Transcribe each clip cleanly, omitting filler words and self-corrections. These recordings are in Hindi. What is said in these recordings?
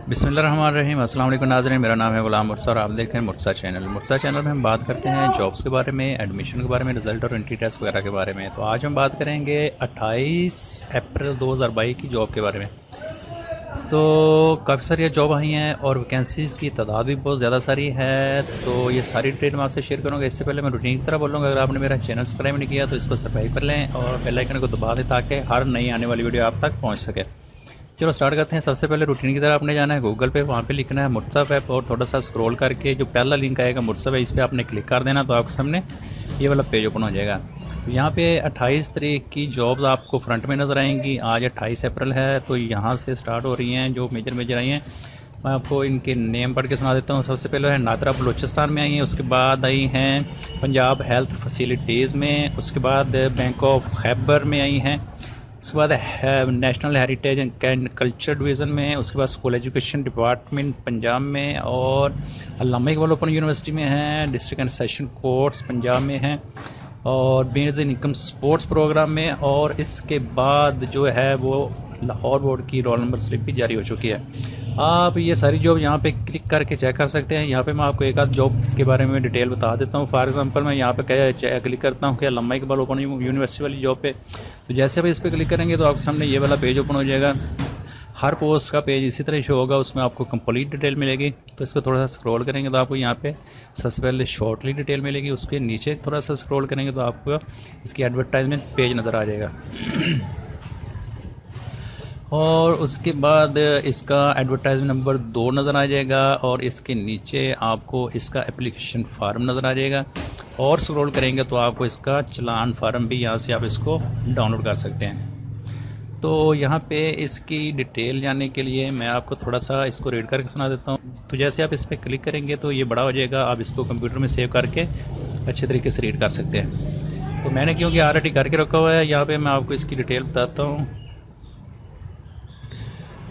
बिस्मिल्लाहिर्रहमानिर्रहीम। अस्सलाम वालेकुम नाज़रीन, मेरा नाम है गुलाम मुर्सा और आप देख रहे हैं मुर्सा चैनल। मुर्सा चैनल में हम बात करते हैं जॉब्स के बारे में, एडमिशन के बारे में, रिज़ल्ट और एंट्री टेस्ट वगैरह के बारे में। तो आज हम बात करेंगे 28 अप्रैल 2022 की जॉब के बारे में। तो काफ़ी सारी जॉब आई हैं और वैकेंसीज़ की तादाद भी बहुत ज़्यादा सारी है। तो ये सारी डिटेल मैं आपसे शेयर करूँगा। इससे पहले मैं रूटीन की तरह बोलूँगा, अगर आपने मेरा चैनल सब्सक्राइब नहीं किया तो इसको सब्सक्राइब कर लें और बेल आइकन को दबा दें ताकि हर नई आने वाली वीडियो आप तक पहुँच सके। चलो स्टार्ट करते हैं। सबसे पहले रूटीन की तरह आपने जाना है गूगल पे, वहाँ पे लिखना है मुर्सब ऐप और थोड़ा सा स्क्रॉल करके जो पहला लिंक आएगा मुर्सब है, इस पर आपने क्लिक कर देना तो आपके सामने ये वाला पेज ओपन हो जाएगा। तो यहाँ पे 28 तारीख की जॉब्स आपको फ्रंट में नज़र आएंगी। आज 28 अप्रैल है तो यहाँ से स्टार्ट हो रही हैं जो मेजर आई हैं। मैं आपको इनके नेम पढ़ के सुना देता हूँ। सबसे पहले है नादरा बलूचिस्तान में आई हैं, उसके बाद आई हैं पंजाब हेल्थ फैसिलिटीज़ में, उसके बाद बैंक ऑफ खैबर में आई हैं, उसके बाद national heritage and culture division में, उसके बाद स्कूल एजुकेशन डिपार्टमेंट पंजाब में, और अल्लामा इकबाल ओपन यूनिवर्सिटी में है, district and session courts Punjab में हैं, और base in income sports programme में। और इसके बाद जो है वो लाहौर बोर्ड की रोल नंबर स्लिप भी जारी हो चुकी है। आप ये सारी जॉब यहाँ पे क्लिक करके चेक कर सकते हैं। यहाँ पे मैं आपको एक आध जॉब के बारे में डिटेल बता देता हूँ। फॉर एग्जांपल मैं यहाँ पे क्लिक करता हूँ कि अल्लामा इकबाल ओपन यूनिवर्सिटी वाली जॉब पे, तो जैसे आप इस पर क्लिक करेंगे तो आपके सामने ये वाला पेज ओपन हो जाएगा। हर पोस्ट का पेज इसी तरह शो होगा, उसमें आपको कंप्लीट डिटेल मिलेगी। तो इसको थोड़ा सा स्क्रॉल करेंगे तो आपको यहाँ पे सबसे पहले शॉर्टली डिटेल मिलेगी। उसके नीचे थोड़ा सा स्क्रॉल करेंगे तो आपको इसकी एडवर्टाइजमेंट पेज नज़र आ जाएगा और उसके बाद इसका एडवर्टाइजमेंट नंबर 2 नज़र आ जाएगा और इसके नीचे आपको इसका एप्लीकेशन फार्म नज़र आ जाएगा। और स्क्रॉल करेंगे तो आपको इसका चलान फार्म भी यहाँ से आप इसको डाउनलोड कर सकते हैं। तो यहाँ पे इसकी डिटेल जानने के लिए मैं आपको थोड़ा सा इसको रीड करके सुना देता हूँ। तो जैसे आप इस पर क्लिक करेंगे तो ये बड़ा हो जाएगा, आप इसको कंप्यूटर में सेव करके अच्छे तरीके से रीड कर सकते हैं। तो मैंने क्योंकि ऑलरेडी करके रखा हुआ है, यहाँ पे मैं आपको इसकी डिटेल बताता हूँ।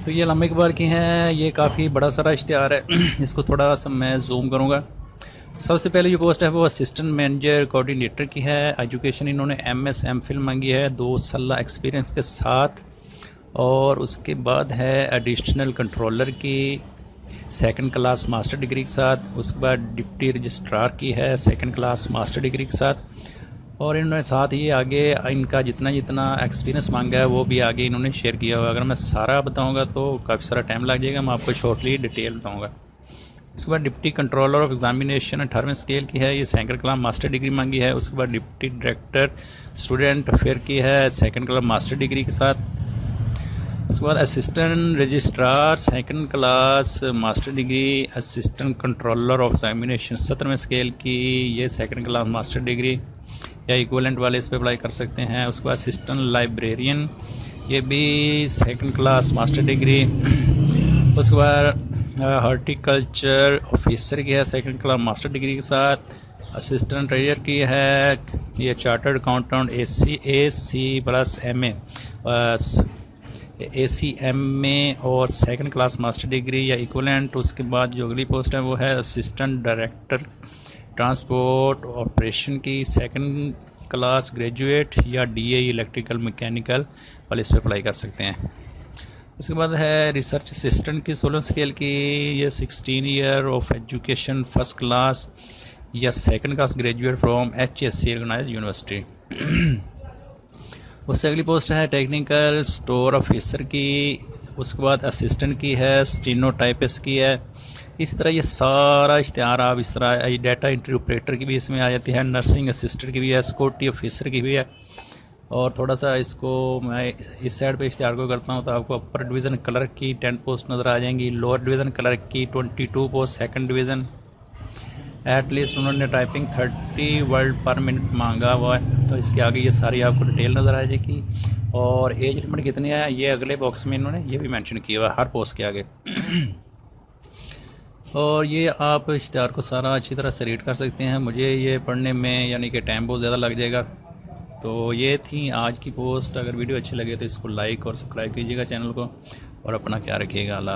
तो ये अल्लामा इकबाल की हैं, ये काफ़ी बड़ा सारा इश्तिहार है। इसको थोड़ा सा मैं जूम करूँगा। तो सबसे पहले जो पोस्ट है वो असिस्टेंट मैनेजर कोऑर्डिनेटर की है। एजुकेशन इन्होंने MS MPhil मांगी है 2 साल एक्सपीरियंस के साथ। और उसके बाद है एडिशनल कंट्रोलर की 2nd क्लास मास्टर डिग्री के साथ। उसके बाद डिप्टी रजिस्ट्रार की है 2nd क्लास मास्टर डिग्री के साथ। और इन्होंने साथ ही आगे इनका जितना एक्सपीरियंस मांगा है वो भी आगे इन्होंने शेयर किया हुआ। अगर मैं सारा बताऊंगा तो काफ़ी सारा टाइम लग जाएगा, मैं आपको शॉर्टली डिटेल बताऊंगा। उसके बाद डिप्टी कंट्रोलर ऑफ एग्जामिनेशन 18वें स्केल की है, ये 2nd क्लास मास्टर डिग्री मांगी है। उसके बाद डिप्टी डायरेक्टर स्टूडेंट अफेयर की है 2nd क्लास मास्टर डिग्री के साथ। उसके बाद assistant registrar 2nd class master degree, assistant controller of examination 17वें स्केल की, ये 2nd क्लास मास्टर डिग्री या इक्विवेलेंट वाले इस पर अप्लाई कर सकते हैं। उसके बाद असिस्टेंट लाइब्रेरियन, ये भी 2nd क्लास मास्टर डिग्री। उसके बाद हॉर्टिकल्चर ऑफिसर की है 2nd क्लास मास्टर डिग्री के साथ। असिस्टेंट ट्रेजर की है ये चार्टर्ड अकाउंटेंट ACMA और 2nd क्लास मास्टर डिग्री या इक्विवेलेंट। उसके बाद जो अगली पोस्ट है वो है असिस्टेंट डायरेक्टर ट्रांसपोर्ट ऑपरेशन की 2nd क्लास ग्रेजुएट या DA इलेक्ट्रिकल मैकेनिकल वाले इस पर अप्लाई कर सकते हैं। उसके बाद है रिसर्च असिस्टेंट की 16 स्केल की, ये 16 year of education 1st class या 2nd class graduate from HSC organise university. उससे अगली पोस्ट है टेक्निकल स्टोर ऑफिसर की। उसके बाद असिस्टेंट की है, स्टीनोटाइपिस्ट की है। इसी तरह ये सारा इश्तिहार आप इस तरह डाटा एंट्री ऑपरेटर की भी इसमें आ जाती है, नर्सिंग असिस्टेंट की भी है, सिक्योरिटी ऑफिसर की भी है। और थोड़ा सा इसको मैं इस साइड पे इश्तिहार को करता हूँ तो आपको अपर डिवीज़न क्लर्क की 10 पोस्ट नज़र आ जाएंगी, लोअर डिवीज़न क्लर्क की 22 पोस्ट 2nd डिवीज़न। एटलीस्ट उन्होंने टाइपिंग 30 वर्ड पर मिनट मांगा हुआ है। तो इसके आगे ये सारी आपको डिटेल नज़र आ जाएगी। और एज लिमिट कितनी है ये अगले बॉक्स में इन्होंने ये भी मेंशन किया हुआ है हर पोस्ट के आगे। और ये आप इश्तिहार को सारा अच्छी तरह से रीड कर सकते हैं। मुझे ये पढ़ने में यानी कि टाइम बहुत ज़्यादा लग जाएगा। तो ये थी आज की पोस्ट। अगर वीडियो अच्छी लगे तो इसको लाइक और सब्सक्राइब कीजिएगा चैनल को और अपना ख्याल रखिएगा। अल्लाह।